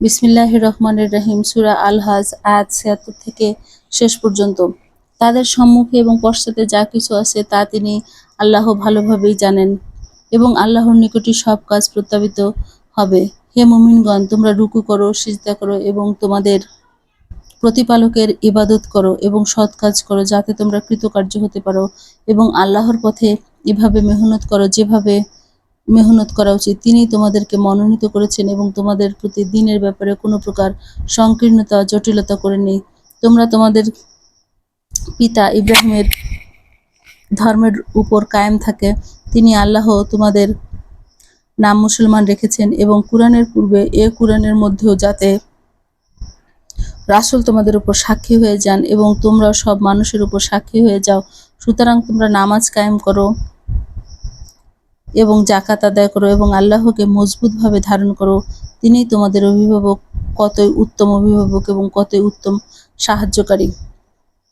বিসমিল্লাহির রহমানির রহিম। সূরা আল হাজ আয়াত ৭৬ থেকে শেষ পর্যন্ত। তাদের সম্মুখে এবং পশ্চাতে যা কিছু আছে তা তিনি আল্লাহ ভালোভাবেই জানেন এবং আল্লাহর নিকটই সব কাজ প্রত্যাবিত হবে। হে মুমিনগণ, তোমরা রুকু করো, সিজদা করো এবং তোমাদের প্রতিপালকের ইবাদত করো এবং সৎ কাজ করো যাতে তোমরা কৃতকার্য হতে পারো এবং আল্লাহর পথে এভাবে মেহনত করো যেভাবে মেহনত করা উচিত। তিনি তোমাদেরকে মনোনীত করেছেন এবং তোমাদের প্রতি দ্বীনের ব্যাপারে কোনো প্রকার সংকীর্ণতা জটিলতা করেননি। তোমরা তোমাদের পিতা ইব্রাহিমের ধর্মের উপর কায়েম থাকে। তিনি আল্লাহ তোমাদের নাম মুসলমান রেখেছেন এবং কুরআনের পূর্বে এ কুরআনের মধ্যেও যাতে রাসূল তোমাদের উপর সাক্ষী হয়ে যান এবং তোমরা সব মানুষের উপর সাক্ষী হয়ে যাও। সুতরাং তোমরা নামাজ কায়েম করো এবং যাকাত আদায় করো এবং আল্লাহকে মজবুতভাবে ধারণ করো। তিনিই তোমাদের অভিভাবক, কতই উত্তম অভিভাবক এবং কতই উত্তম সাহায্যকারী।